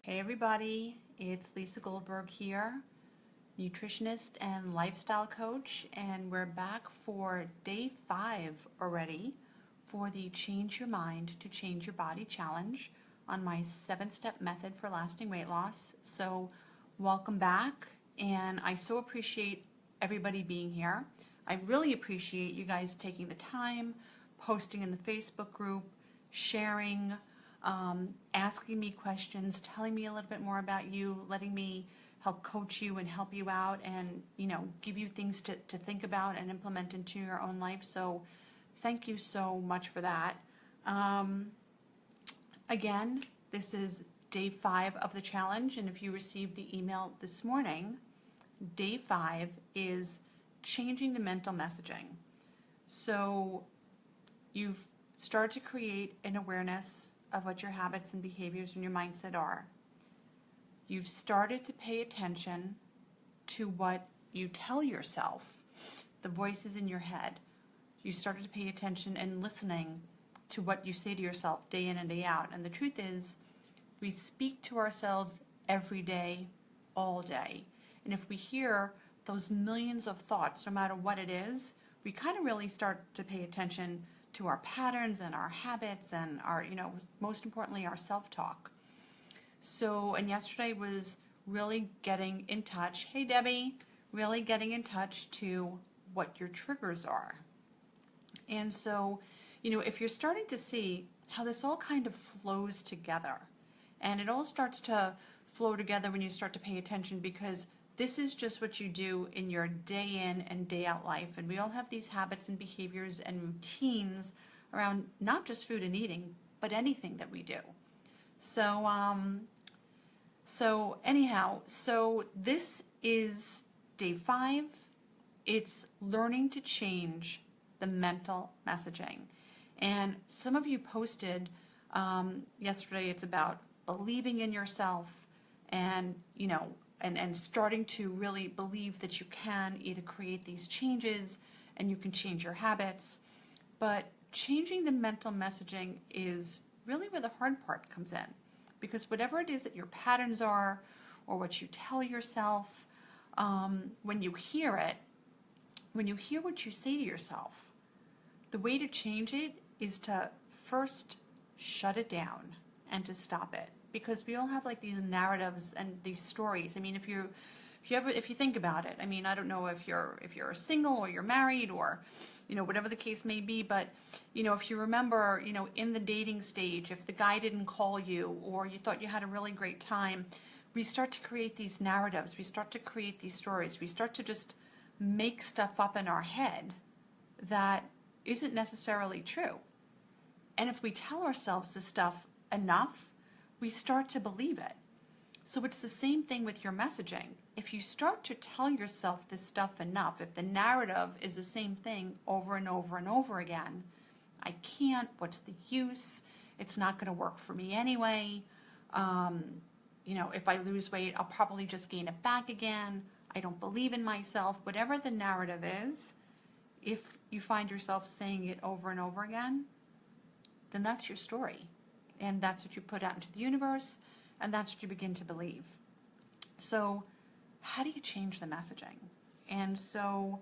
Hey everybody, it's Lisa Goldberg here, nutritionist and lifestyle coach, and we're back for day 5 already for the Change Your Mind to Change Your Body challenge on my 7-step method for lasting weight loss. So welcome back, and I so appreciate everybody being here. I really appreciate you guys taking the time, posting in the Facebook group, sharing, asking me questions, telling me a little bit more about you, letting me help coach you and help you out and, give you things to think about and implement into your own life. So thank you so much for that. Again, this is day 5 of the challenge, and if you received the email this morning, day 5 is changing the mental messaging. So you've started to create an awareness of what your habits and behaviors and your mindset are. You've started to pay attention to what you tell yourself, the voices in your head. You started to pay attention and listening to what you say to yourself day in and day out. And the truth is, we speak to ourselves every day, all day. And if we hear those millions of thoughts, no matter what it is, we kind of really start to pay attention to our patterns and our habits and our, most importantly, our self-talk. So, and yesterday was really getting in touch, hey Debbie, really getting in touch to what your triggers are. And so, if you're starting to see how this all kind of flows together, and it all starts to flow together when you start to pay attention, because this is just what you do in your day in and day out life. And we all have these habits and behaviors and routines around not just food and eating, but anything that we do. So, so this is day 5. It's learning to change the mental messaging. And some of you posted yesterday, it's about believing in yourself and, and starting to really believe that you can either create these changes and you can change your habits. But changing the mental messaging is really where the hard part comes in. Because whatever it is that your patterns are or what you tell yourself, when you hear it, when you hear what you say to yourself, the way to change it is to first shut it down and to stop it. Because we all have like these narratives and these stories. I mean, if you think about it, I mean, I don't know if you're single or you're married or, whatever the case may be, but, if you remember, in the dating stage, if the guy didn't call you or you thought you had a really great time, we start to create these narratives. We start to create these stories. We start to just make stuff up in our head that isn't necessarily true. And if we tell ourselves this stuff enough, we start to believe it. So it's the same thing with your messaging. If you start to tell yourself this stuff enough, if the narrative is the same thing over and over and over again, I can't, what's the use? It's not going to work for me anyway. If I lose weight, I'll probably just gain it back again. I don't believe in myself. Whatever the narrative is, if you find yourself saying it over and over again, then that's your story. And that's what you put out into the universe, and that's what you begin to believe. So how do you change the messaging? And so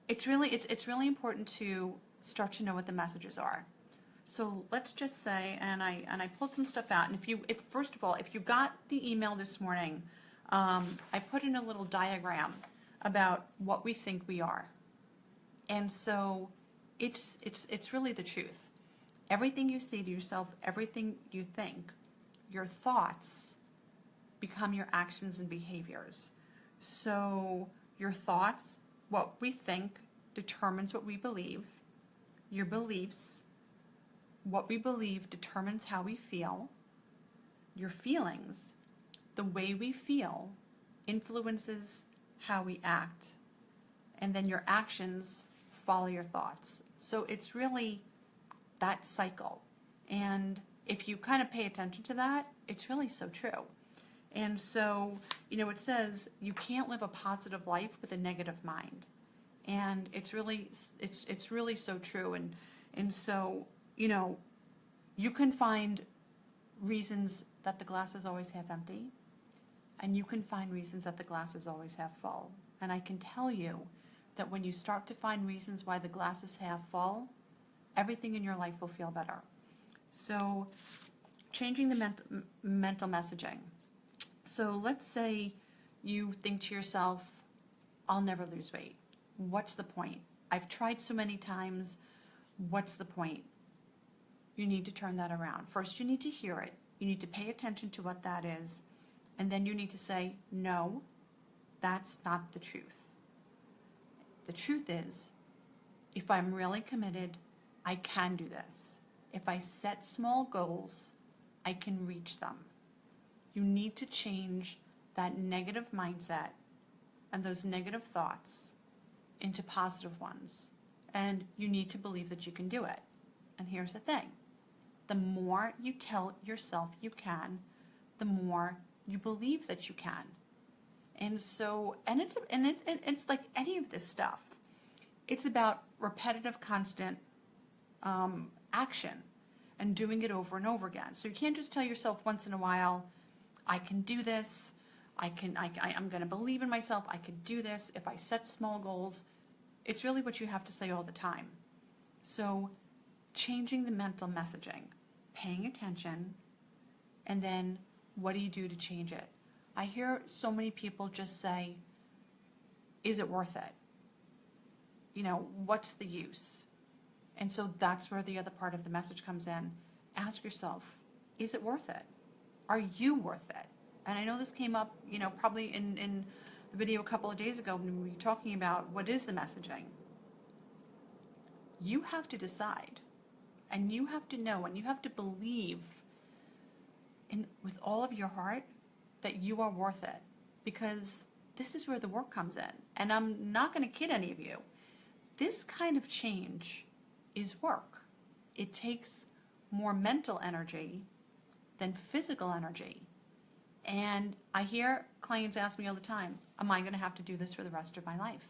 it's really important to start to know what the messages are. So let's just say, and I pulled some stuff out, and first of all, if you got the email this morning, I put in a little diagram about what we think we are. And so it's really the truth. Everything you say to yourself, everything you think, your thoughts become your actions and behaviors. So your thoughts, what we think, determines what we believe. Your beliefs, what we believe, determines how we feel. Your feelings, the way we feel, influences how we act. And then your actions follow your thoughts. So it's really that cycle. And if you kind of pay attention to that, it's really so true. And so, it says you can't live a positive life with a negative mind. And it's really so true. And so, you can find reasons that the glass is always half empty, and you can find reasons that the glass is always half full. And I can tell you that when you start to find reasons why the glass is half full, everything in your life will feel better. So changing the mental messaging. So let's say you think to yourself, I'll never lose weight. What's the point? I've tried so many times. What's the point? You need to turn that around. First, you need to hear it. You need to pay attention to what that is. And then you need to say, no, that's not the truth. The truth is, if I'm really committed, I can do this. If I set small goals, I can reach them. You need to change that negative mindset and those negative thoughts into positive ones. And you need to believe that you can do it. And here's the thing. The more you tell yourself you can, the more you believe that you can. And so, and it's like any of this stuff. It's about repetitive, constant action and doing it over and over again. So you can't just tell yourself once in a while, I can do this. I'm going to believe in myself. I can do this. If I set small goals, it's really what you have to say all the time. So changing the mental messaging, paying attention, and then what do you do to change it? I hear so many people just say, is it worth it? You know, what's the use? And so that's where the other part of the message comes in. Ask yourself, is it worth it? Are you worth it? And I know this came up, you know, probably in the video a couple of days ago when we were talking about what is the messaging. You have to decide, and you have to know, and you have to believe with all of your heart that you are worth it, because this is where the work comes in. And I'm not going to kid any of you. This kind of change is work. It takes more mental energy than physical energy. And I hear clients ask me all the time, am I going to have to do this for the rest of my life?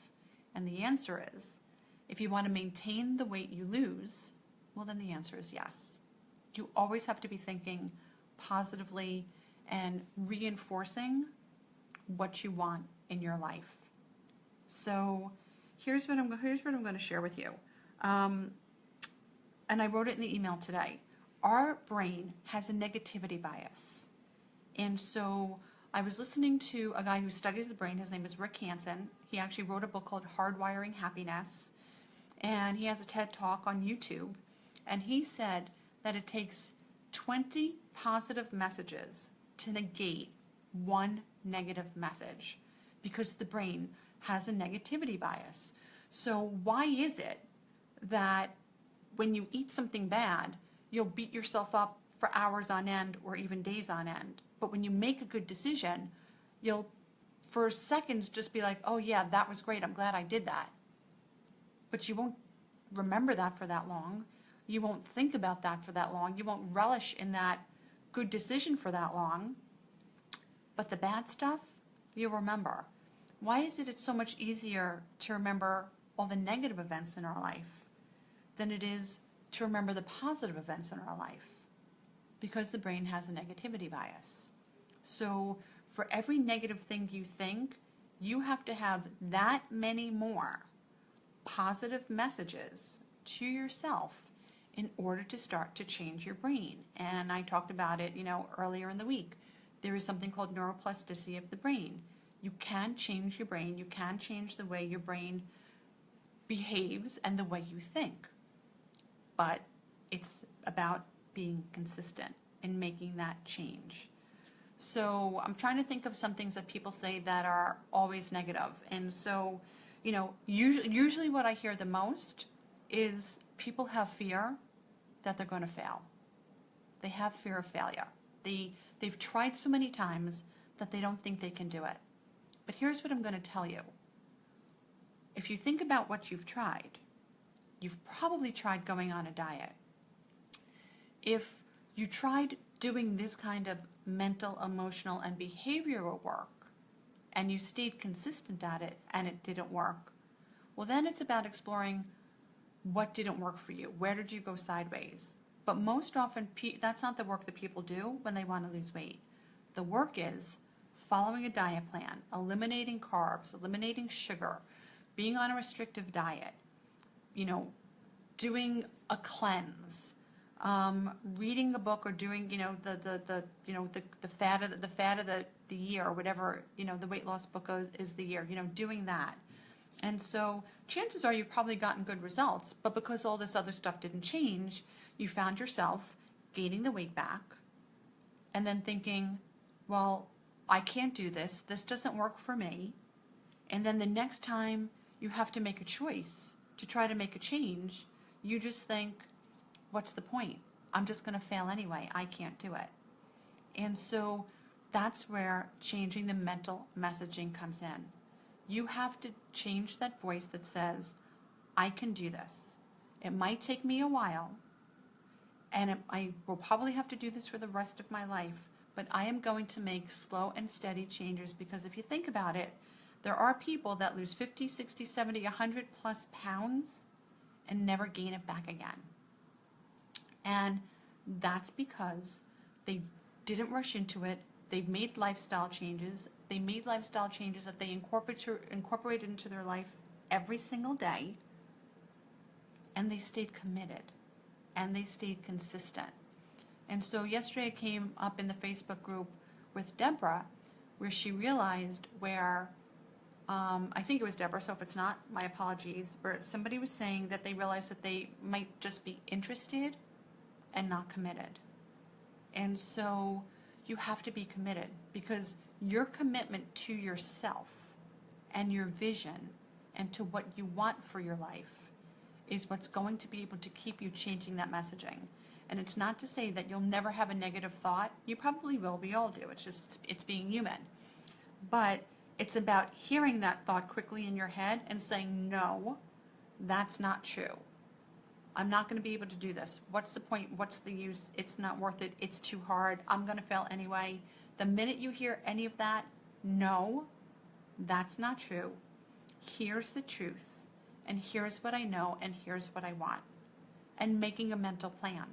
And the answer is, if you want to maintain the weight you lose, well, then the answer is yes. You always have to be thinking positively and reinforcing what you want in your life. So here's what I'm going to share with you. And I wrote it in the email today. Our brain has a negativity bias. And so I was listening to a guy who studies the brain. His name is Rick Hanson. He actually wrote a book called Hardwiring Happiness. And he has a TED Talk on YouTube. And he said that it takes 20 positive messages to negate one negative message, because the brain has a negativity bias. So why is it that when you eat something bad, you'll beat yourself up for hours on end or even days on end? But when you make a good decision, you'll for seconds just be like, oh yeah, that was great, I'm glad I did that. But you won't remember that for that long. You won't think about that for that long. You won't relish in that good decision for that long. But the bad stuff, you'll remember. Why is it it's so much easier to remember all the negative events in our life than it is to remember the positive events in our life? Because the brain has a negativity bias. So for every negative thing you think, you have to have that many more positive messages to yourself in order to start to change your brain. And I talked about it, earlier in the week. There is something called neuroplasticity of the brain. You can change your brain. You can change the way your brain behaves and the way you think. But it's about being consistent and making that change. So I'm trying to think of some things that people say that are always negative. And so, usually what I hear the most is people have fear that they're going to fail. They have fear of failure. They've tried so many times that they don't think they can do it. But here's what I'm going to tell you. If you think about what you've tried, you've probably tried going on a diet. If you tried doing this kind of mental, emotional, and behavioral work, and you stayed consistent at it and it didn't work, well, then it's about exploring what didn't work for you. Where did you go sideways? But most often, that's not the work that people do when they want to lose weight. The work is following a diet plan, eliminating carbs, eliminating sugar, being on a restrictive diet, you know, doing a cleanse, reading a book, or doing, you know, the fad of the year, or whatever, you know, the weight loss book is the year, you know, doing that. And so chances are you've probably gotten good results, but because all this other stuff didn't change, you found yourself gaining the weight back and then thinking, well, I can't do this. This doesn't work for me. And then the next time you have to make a choice to try to make a change, you just think, what's the point? I'm just going to fail anyway. I can't do it. And so that's where changing the mental messaging comes in. You have to change that voice that says, I can do this. It might take me a while, and I will probably have to do this for the rest of my life, but I am going to make slow and steady changes, because if you think about it, there are people that lose 50, 60, 70, 100 plus pounds and never gain it back again. And that's because they didn't rush into it. They've made lifestyle changes. They made lifestyle changes that they incorporated into their life every single day, and they stayed committed, and they stayed consistent. And so yesterday I came up in the Facebook group with Deborah, where she realized where, I think it was Deborah, so if it's not, my apologies, where somebody was saying that they realized that they might just be interested and not committed. And so you have to be committed, because your commitment to yourself and your vision and to what you want for your life is what's going to be able to keep you changing that messaging. And it's not to say that you'll never have a negative thought. You probably will. We all do. It's being human. But it's about hearing that thought quickly in your head and saying, no, that's not true. I'm not going to be able to do this. What's the point? What's the use? It's not worth it. It's too hard. I'm going to fail anyway. The minute you hear any of that, no, that's not true. Here's the truth, and here's what I know, and here's what I want. And making a mental plan.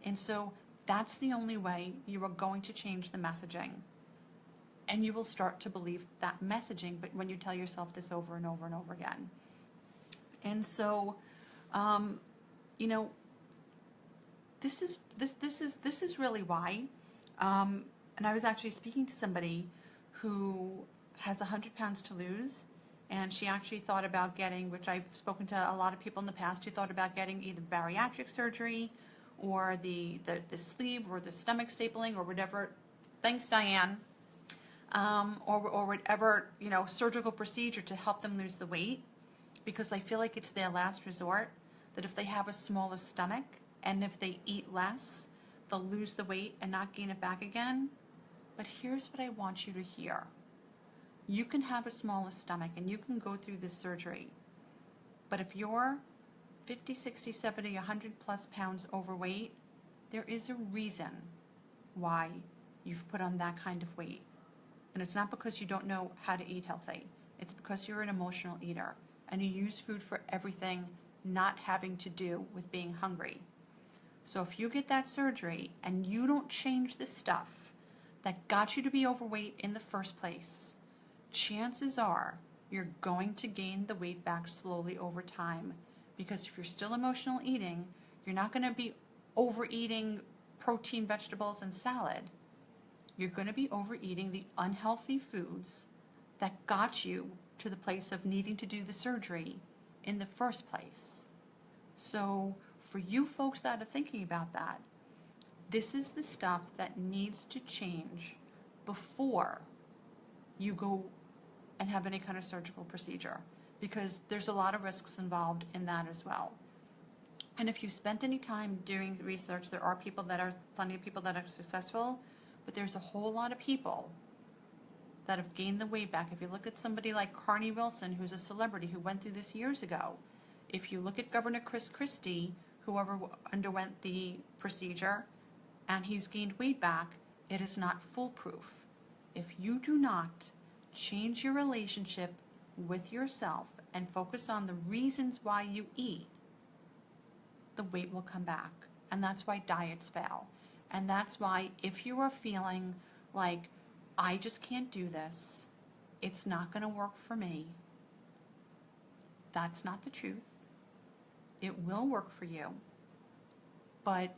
And so that's the only way you are going to change the messaging. And you will start to believe that messaging, but when you tell yourself this over and over and over again. And so, you know, this is really why. And I was actually speaking to somebody who has 100 pounds to lose, and she actually thought about getting, which I've spoken to a lot of people in the past who thought about getting either bariatric surgery or the sleeve or the stomach stapling or whatever. Thanks, Diane. Or whatever, you know, surgical procedure to help them lose the weight, because I feel like it's their last resort, that if they have a smaller stomach and if they eat less, they'll lose the weight and not gain it back again. But here's what I want you to hear. You can have a smaller stomach and you can go through this surgery, but if you're 50, 60, 70, 100 plus pounds overweight, there is a reason why you've put on that kind of weight. And it's not because you don't know how to eat healthy. It's because you're an emotional eater and you use food for everything not having to do with being hungry. So if you get that surgery and you don't change the stuff that got you to be overweight in the first place, chances are you're going to gain the weight back slowly over time. Because if you're still emotional eating, you're not going to be overeating protein, vegetables, and salad. You're going to be overeating the unhealthy foods that got you to the place of needing to do the surgery in the first place. So for you folks that are thinking about that, this is the stuff that needs to change before you go and have any kind of surgical procedure, because there's a lot of risks involved in that as well. And if you've spent any time doing the research, there are plenty of people that are successful, but there's a whole lot of people that have gained the weight back. If you look at somebody like Carney Wilson, who's a celebrity who went through this years ago, if you look at Governor Chris Christie, whoever underwent the procedure, and he's gained weight back, it is not foolproof. If you do not change your relationship with yourself and focus on the reasons why you eat, the weight will come back. And that's why diets fail. And that's why if you are feeling like, I just can't do this, it's not going to work for me, that's not the truth. It will work for you, but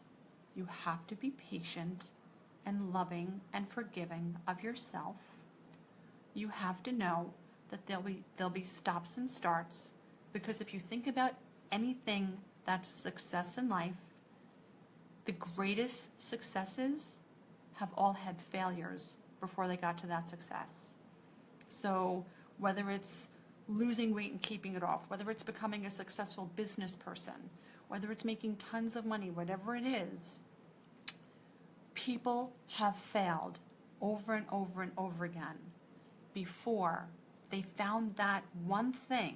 you have to be patient and loving and forgiving of yourself. You have to know that there'll be stops and starts, because if you think about anything that's success in life, the greatest successes have all had failures before they got to that success. So whether it's losing weight and keeping it off, whether it's becoming a successful business person, whether it's making tons of money, whatever it is, people have failed over and over and over again before they found that one thing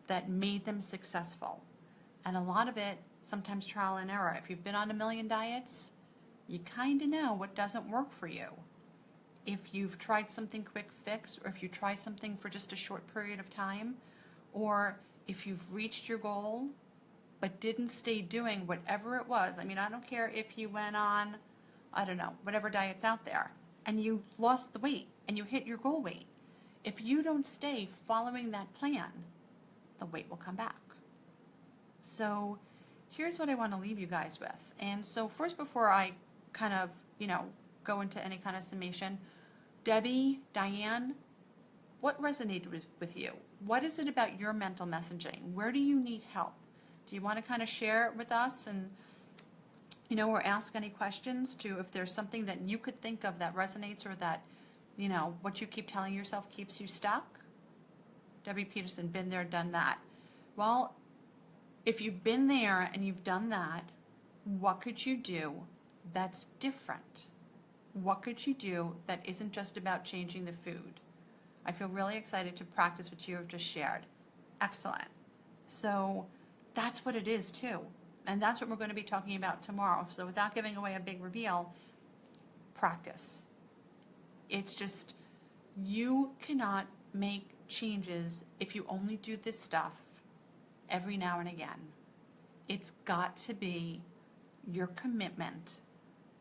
that made them successful. And a lot of it, sometimes trial and error. If you've been on a million diets, you kind of know what doesn't work for you. If you've tried something quick fix, or if you try something for just a short period of time, or if you've reached your goal but didn't stay doing whatever it was. I mean, I don't care if you went on, I don't know, whatever diet's out there, and you lost the weight and you hit your goal weight. If you don't stay following that plan, the weight will come back. So here's what I want to leave you guys with. And so first, before I kind of, go into any kind of summation, Debbie, Diane, what resonated with you? What is it about your mental messaging? Where do you need help? Do you want to kind of share it with us and, or ask any questions to, if there's something that you could think of that resonates, or that, what you keep telling yourself keeps you stuck? Debbie Peterson, been there, done that. Well, if you've been there and you've done that, what could you do that's different? What could you do that isn't just about changing the food? I feel really excited to practice what you have just shared. Excellent. So that's what it is too. And that's what we're going to be talking about tomorrow. So without giving away a big reveal, practice. It's just, you cannot make changes if you only do this stuff every now and again. It's got to be your commitment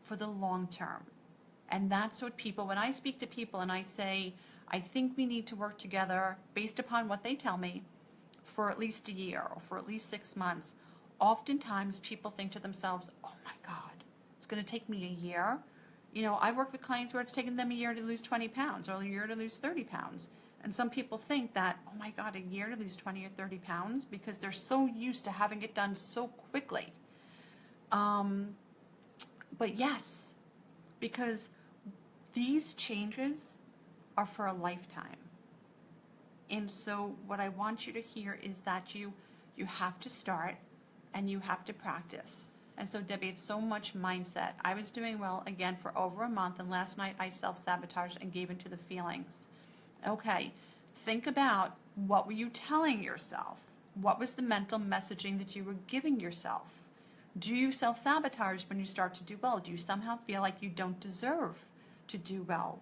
for the long term. And that's what people, when I speak to people and I say, I think we need to work together based upon what they tell me for at least a year or for at least 6 months, oftentimes people think to themselves, oh my God, it's going to take me a year. I work with clients where it's taken them a year to lose 20 pounds or a year to lose 30 pounds. And some people think that, oh my God, a year to lose 20 or 30 pounds, because they're so used to having it done so quickly. But yes, because these changes are for a lifetime. And so what I want you to hear is that you have to start and you have to practice. And so Debbie, it's so much mindset. I was doing well again for over a month, and last night I self-sabotaged and gave into the feelings. Okay, think about, what were you telling yourself? What was the mental messaging that you were giving yourself? Do you self-sabotage when you start to do well? Do you somehow feel like you don't deserve to do well?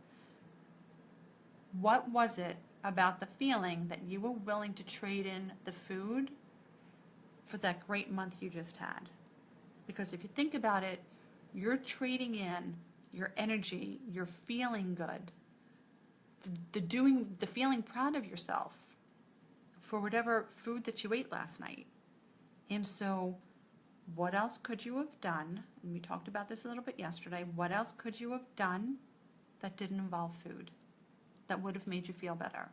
What was it about the feeling that you were willing to trade in the food for that great month you just had? Because if you think about it, you're trading in your energy, you're feeling good, the feeling proud of yourself for whatever food that you ate last night. And so what else could you have done? And we talked about this a little bit yesterday. What else could you have done that didn't involve food, that would have made you feel better?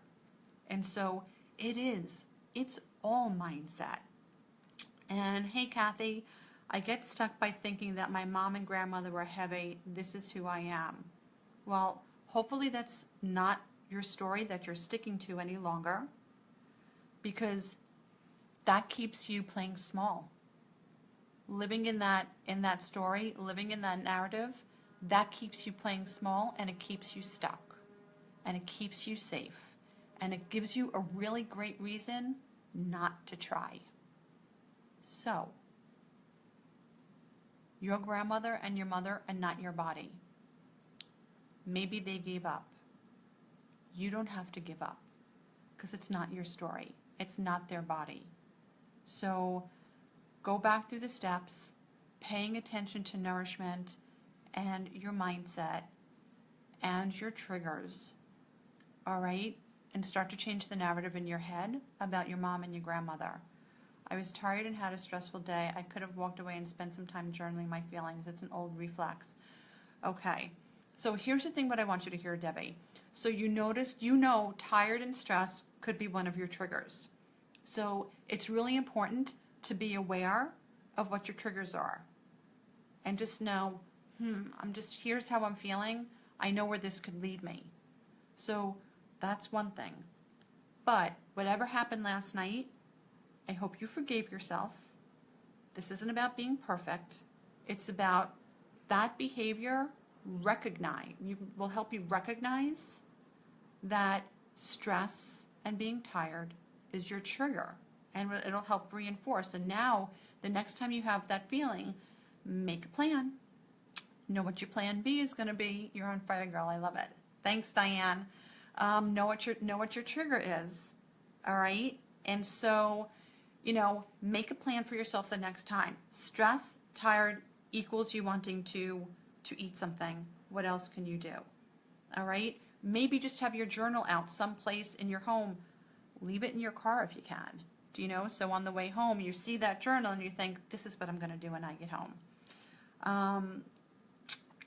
And so it's all mindset. And hey, Kathy, I get stuck by thinking that my mom and grandmother were heavy. This is who I am. Well, hopefully that's not your story that you're sticking to any longer, because that keeps you playing small. Living in that story, living in that narrative, that keeps you playing small, and it keeps you stuck, and it keeps you safe, and it gives you a really great reason not to try. So, your grandmother and your mother are not your body. Maybe they gave up. You don't have to give up, because it's not your story. It's not their body. So go back through the steps, paying attention to nourishment and your mindset and your triggers, all right? And start to change the narrative in your head about your mom and your grandmother. I was tired and had a stressful day. I could have walked away and spent some time journaling my feelings. It's an old reflex. Okay, so here's the thing what I want you to hear, Debbie. So you noticed, tired and stressed could be one of your triggers. So it's really important to be aware of what your triggers are. And just know, here's how I'm feeling. I know where this could lead me. So that's one thing. But whatever happened last night, I hope you forgave yourself. This isn't about being perfect. It's about that behavior will help you recognize that stress and being tired is your trigger, and it'll help reinforce. And now, the next time you have that feeling, make a plan. Know what your plan B is going to be. You're on fire, girl. I love it. Thanks, Diane. Know what your trigger is. All right, and so, make a plan for yourself the next time. Stress, tired equals you wanting to eat something. What else can you do? All right, maybe just have your journal out someplace in your home. Leave it in your car if you can. So on the way home, you see that journal and you think, this is what I'm going to do when I get home.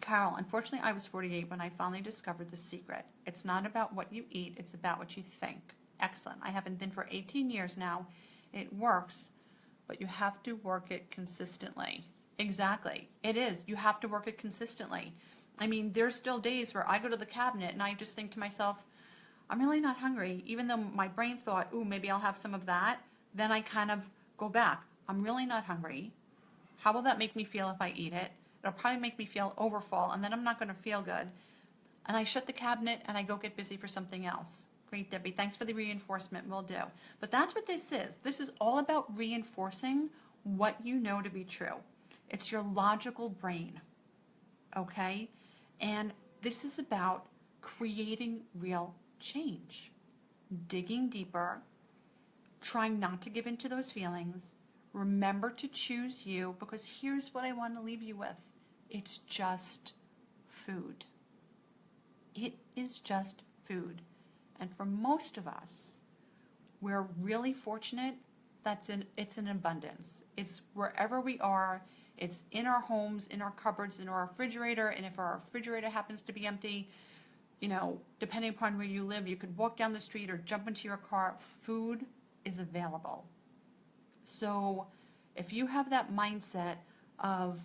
Carol, unfortunately, I was 48 when I finally discovered the secret. It's not about what you eat, it's about what you think. Excellent. I haven't been for 18 years now. It works, but you have to work it consistently. Exactly. It is. You have to work it consistently. I mean, there's still days where I go to the cabinet and I just think to myself, I'm really not hungry, even though my brain thought, ooh, maybe I'll have some of that. Then I kind of go back. I'm really not hungry. How will that make me feel if I eat it? It'll probably make me feel overfull, and then I'm not going to feel good. And I shut the cabinet and I go get busy for something else. Great, Debbie. Thanks for the reinforcement. Will do. But that's what this is. This is all about reinforcing what you know to be true. It's your logical brain, okay? And this is about creating real change, digging deeper, trying not to give in to those feelings. Remember to choose you, because here's what I want to leave you with. It's just food. It is just food. And for most of us, we're really fortunate that it's in abundance. It's wherever we are. It's in our homes, in our cupboards, in our refrigerator. And if our refrigerator happens to be empty, depending upon where you live, you could walk down the street or jump into your car. Food is available. So if you have that mindset of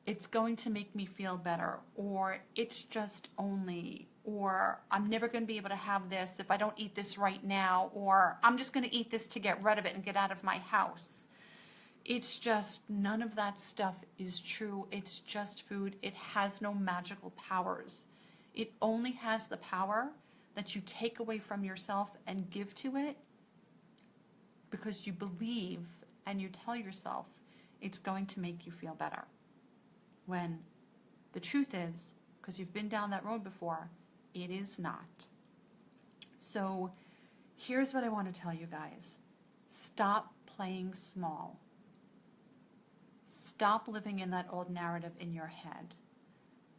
it's going to make me feel better, or it's just only, or I'm never going to be able to have this if I don't eat this right now, or I'm just going to eat this to get rid of it and get out of my house. It's just, none of that stuff is true. It's just food. It has no magical powers. It only has the power that you take away from yourself and give to it because you believe and you tell yourself it's going to make you feel better. When the truth is, because you've been down that road before, it is not. So here's what I want to tell you guys. Stop playing small. Stop living in that old narrative in your head.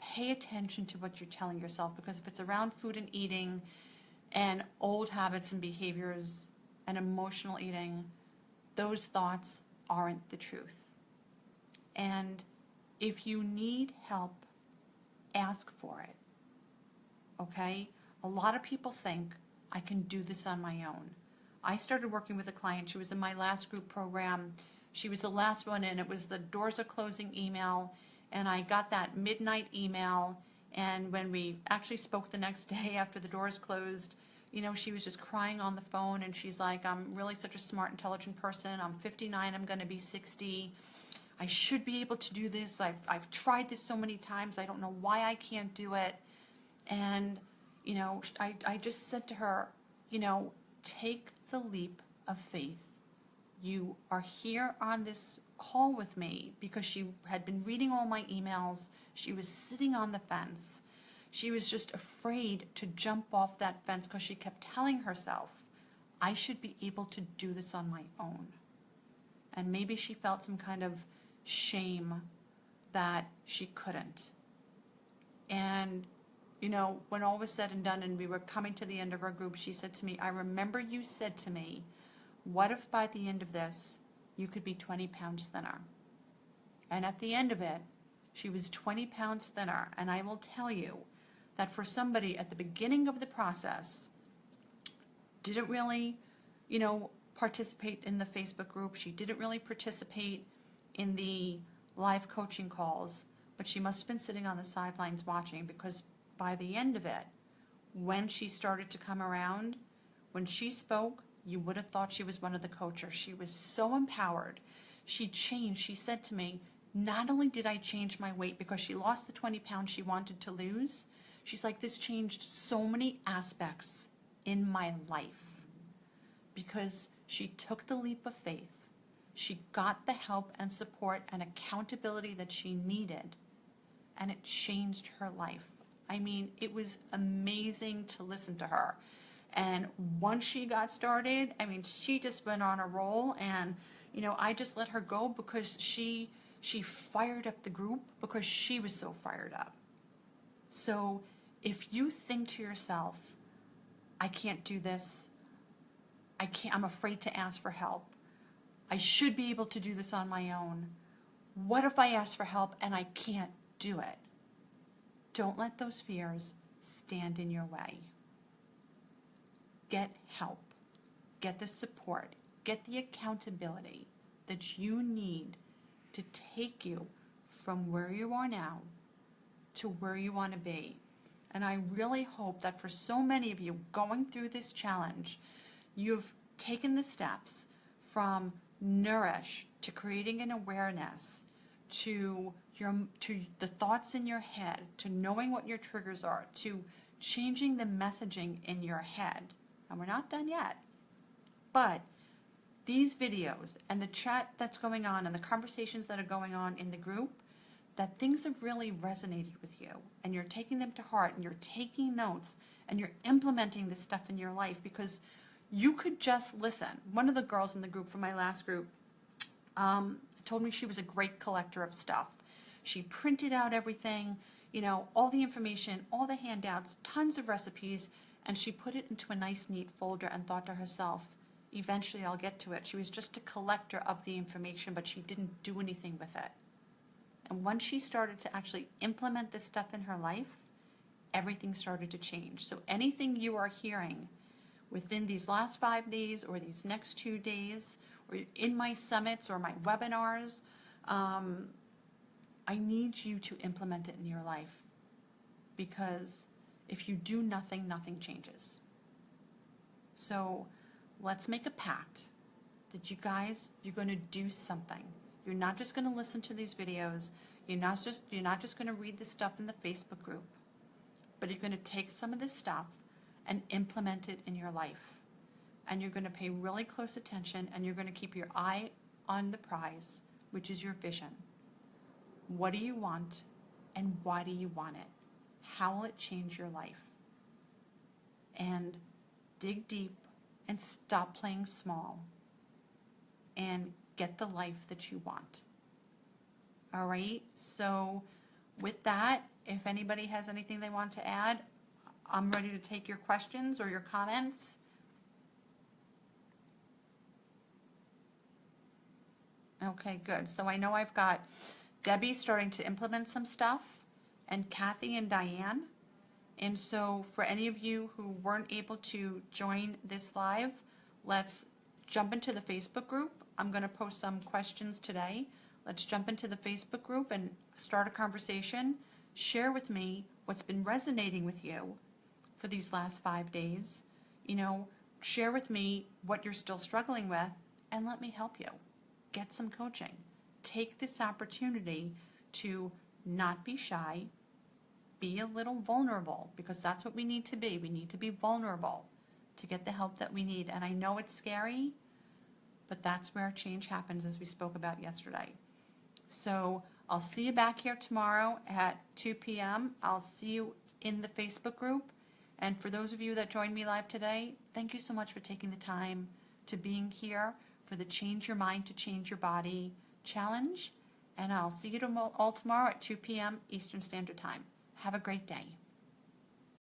Pay attention to what you're telling yourself, because if it's around food and eating and old habits and behaviors and emotional eating, those thoughts aren't the truth. And if you need help, ask for it. Okay? A lot of people think, I can do this on my own. I started working with a client. She was in my last group program. She was the last one in. It was the doors are closing email. And I got that midnight email. And when we actually spoke the next day after the doors closed, she was just crying on the phone. And she's like, I'm really such a smart, intelligent person. I'm 59. I'm going to be 60. I should be able to do this. I've tried this so many times. I don't know why I can't do it. And, I just said to her, take the leap of faith. You are here on this call with me because she had been reading all my emails. She was sitting on the fence. She was just afraid to jump off that fence because she kept telling herself, I should be able to do this on my own. And maybe she felt some kind of shame that she couldn't. And, you know, when all was said and done and we were coming to the end of our group, she said to me, I remember you said to me, what if by the end of this, you could be 20 pounds thinner? And at the end of it, she was 20 pounds thinner. And I will tell you that for somebody at the beginning of the process, didn't really, you know, participate in the Facebook group. She didn't really participate in the live coaching calls, but she must have been sitting on the sidelines watching, because by the end of it, when she started to come around, when she spoke, you would have thought she was one of the coachers. She was so empowered. She changed. She said to me, not only did I change my weight because she lost the 20 pounds she wanted to lose, she's like, this changed so many aspects in my life, because she took the leap of faith. She got the help and support and accountability that she needed, and it changed her life. I mean, it was amazing to listen to her. And once she got started, I mean, she just went on a roll, and, you know, I just let her go because she fired up the group because she was so fired up. So if you think to yourself, I can't do this, I'm afraid to ask for help, I should be able to do this on my own, what if I ask for help and I can't do it? Don't let those fears stand in your way. Get help, get the support, get the accountability that you need to take you from where you are now to where you want to be. And I really hope that for so many of you going through this challenge, you've taken the steps from nourish to creating an awareness to the thoughts in your head, to knowing what your triggers are, to changing the messaging in your head. And we're not done yet. But these videos and the chat that's going on and the conversations that are going on in the group, that things have really resonated with you, and you're taking them to heart, and you're taking notes, and you're implementing this stuff in your life, because you could just listen. One of the girls in the group from my last group told me she was a great collector of stuff. She printed out everything, you know, all the information, all the handouts, tons of recipes, and she put it into a nice, neat folder and thought to herself, eventually I'll get to it. She was just a collector of the information, but she didn't do anything with it. And once she started to actually implement this stuff in her life, everything started to change. So anything you are hearing within these last 5 days or these next 2 days, or in my summits or my webinars, I need you to implement it in your life, because if you do nothing, nothing changes. So let's make a pact that you guys, you're going to do something. You're not just going to listen to these videos. You're not just going to read the stuff in the Facebook group, but you're going to take some of this stuff and implement it in your life. And you're going to pay really close attention, and you're going to keep your eye on the prize, which is your vision. What do you want, and why do you want it? How will it change your life? And dig deep and stop playing small and get the life that you want. All right, so with that, if anybody has anything they want to add, I'm ready to take your questions or your comments. Okay, good. So I know I've got Debbie starting to implement some stuff, and Kathy and Diane. And so for any of you who weren't able to join this live, let's jump into the Facebook group. I'm going to post some questions today. Let's jump into the Facebook group and start a conversation. Share with me what's been resonating with you for these last 5 days. You know, share with me what you're still struggling with, and let me help you. Get some coaching. Take this opportunity to not be shy, be a little vulnerable, because that's what we need to be. We need to be vulnerable to get the help that we need. And I know it's scary, but that's where change happens, as we spoke about yesterday. So I'll see you back here tomorrow at 2 p.m. I'll see you in the Facebook group. And for those of you that joined me live today, thank you so much for taking the time to being here for the Change Your Mind to Change Your Body challenge. and I'll see you all tomorrow at 2 p.m. Eastern Standard Time. Have a great day.